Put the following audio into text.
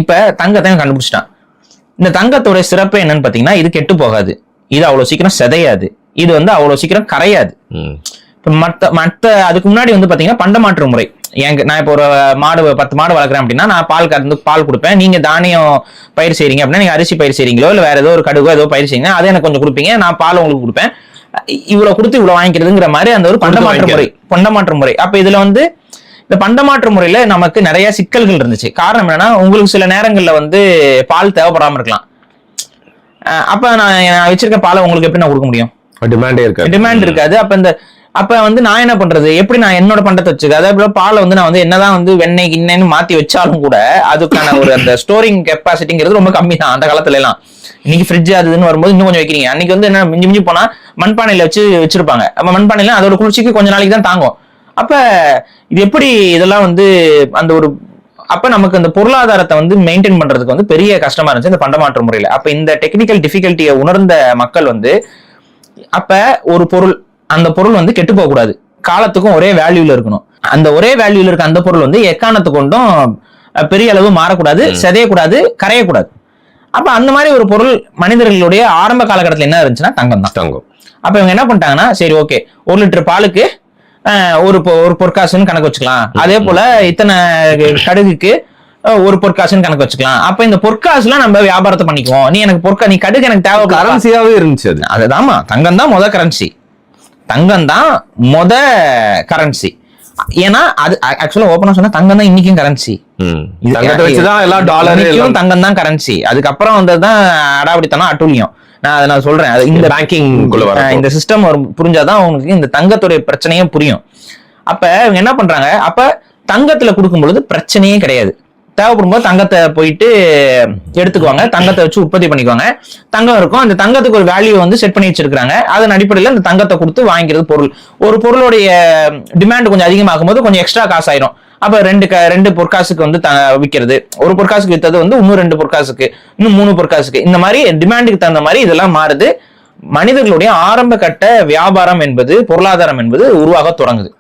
இப்ப தங்கத்தை கண்டுபிடிச்சிட்டான். இந்த தங்கத்தோட சிறப்பு என்னன்னு பாத்தீங்கன்னா, இது கெட்டு போகாது, இது அவ்வளவு சீக்கிரம் சிதையாது, இது அவ்வளவு சீக்கிரம் கரையாது. மத்த அதுக்கு முன்னாடி பாத்தீங்கன்னா பண்டமாற்று முறை. நான் இப்போ ஒரு 10 மாடு வளர்க்குறேன் அப்படின்னா, நான் பால் கறந்து பால் கொடுப்பேன். நீங்க தானியம் பயிர் செய்றீங்க அப்படின்னா, நீங்க அரிசி பயிர் செய்றீங்களோ இல்ல வேற ஏதோ ஒரு கடுகோ ஏதோ பயிர் செய்யுங்க, அதை எனக்கு கொஞ்சம் கொடுப்பீங்க, நான் பால் உங்களுக்கு கொடுப்பேன், இவ்வளவு கொடுத்து இவ்வளவு வாங்கிக்கிறதுங்கிற மாதிரி அந்த ஒரு பண்டமாற்று முறை. அப்ப இதுல இந்த பண்டமாற்று முறையில நமக்கு நிறைய சிக்கல்கள் இருந்துச்சு. காரணம் என்னன்னா, உங்களுக்கு சில நேரங்கள்ல பால் தேவைப்படாம இருக்கலாம். அப்ப நான் வச்சிருக்க பாலை உங்களுக்கு எப்படி நான் கொடுக்க முடியும்? டிமாண்ட் இருக்காது. அப்ப நான் என்ன பண்றது, எப்படி நான் என்னோட பண்டத்தை வச்சுக்க, அதே போல பாலை நான் என்னதான் வெண்ணெய் கிண்ணன்னு மாத்தி வச்சாலும் கூட அதுக்கான ஒரு அந்த ஸ்டோரிங் கெப்பாசிட்டிங்கிறது ரொம்ப கம்மி தான் அந்த காலத்துல எல்லாம். இன்னைக்கு ஃப்ரிட்ஜ் அதுன்னு வரும்போது இன்னும் கொஞ்சம் வைக்கிறீங்க. அன்னைக்கு என்ன மிஞ்சி போனா மண்பானையில வச்சிருப்பாங்க. அப்ப மண்பானையில அதோட குளிர்ச்சிக்கு கொஞ்ச நாளைக்கு தான் தாங்கும். அப்ப இது எப்படி இதெல்லாம் அந்த ஒரு அப்ப நமக்கு அந்த பொருளாதாரத்தை மெயின்டைன் பண்றதுக்கு பெரிய கஷ்டமா இருந்துச்சு இந்த பண்டமாற்று முறையில. அப்ப இந்த டெக்னிக்கல் டிஃபிகல்ட்டியை உணர்ந்த மக்கள் அப்ப ஒரு பொருள், அந்த பொருள் கெட்டு போக கூடாது, காலத்துக்கும் ஒரே வேல்யூல இருக்கணும். அந்த ஒரே வேல்யூல இருக்க அந்த பொருள் எக்காரணத்து கொண்டும் பெரிய அளவு மாறக்கூடாது, சிதையக்கூடாது, கரையக்கூடாது. அப்ப அந்த மாதிரி ஒரு பொருள் மனிதர்களுடைய ஆரம்ப காலகட்டத்தில் என்ன இருந்துச்சுன்னா தங்கம் தான். தங்கம். அப்ப இவங்க என்ன பண்ணிட்டாங்கன்னா, சரி ஓகே, 1 லிட்டர் பாலுக்கு ஒரு பொற்காசுன்னு கணக்கு வச்சுக்கலாம், அதே போல இத்தனை கடுகுக்கு ஒரு பொற்காசுன்னு கணக்கு வச்சுக்கலாம். அப்ப இந்த பொற்காசுலாம் நம்ம வியாபாரத்தை பண்ணிக்குவோம். நீ எனக்கு நீ கடுகு எனக்கு தேவை கரன்சியாவே இருந்துச்சு. அதுதான்மா, தங்கம் தான் கரன்சி, தங்கம் தான் கரன்சி. ஏன்னா அது ஆக்சுவலா ஓபனா சொன்னா தங்கம் தான் இன்னைக்கும் கரன்சி. தங்கம் தான் கரன்சி. அதுக்கப்புறம் வந்ததுதான் அடாவடித்தனம், அட்டூழியம். நான் சொல்றேன், இந்த பேங்கிங் இந்த சிஸ்டம் புரிஞ்சாதான் உங்களுக்கு இந்த தங்கத்துடைய பிரச்சனையே புரியும். அப்ப இவங்க என்ன பண்றாங்க, அப்ப தங்கத்துல கொடுக்கும் பொழுது பிரச்சனையே கிடையாது. தேவைப்படும் போது தங்கத்தை போயிட்டு எடுத்துக்குவாங்க, தங்கத்தை வச்சு உற்பத்தி பண்ணிக்குவாங்க, தங்கம் இருக்கும். அந்த தங்கத்துக்கு ஒரு வேல்யூ செட் பண்ணி வச்சிருக்காங்க. அதன் அடிப்படையில் அந்த தங்கத்தை கொடுத்து வாங்கிக்கிறது பொருள். ஒரு பொருளுடைய டிமாண்ட் கொஞ்சம் அதிகமாகும் போது கொஞ்சம் எக்ஸ்ட்ரா காசு ஆயிரும். அப்ப 2 பொற்காசுக்கு விற்கிறது, ஒரு பொற்காசுக்கு வித்தது இன்னும் 2 பொற்காசுக்கு, இன்னும் 3 பொற்காசுக்கு, இந்த மாதிரி டிமாண்டுக்கு தகுந்த மாதிரி இதெல்லாம் மாறுது. மனிதர்களுடைய ஆரம்ப கட்ட வியாபாரம் என்பது, பொருளாதாரம் என்பது உருவாக தொடங்குது.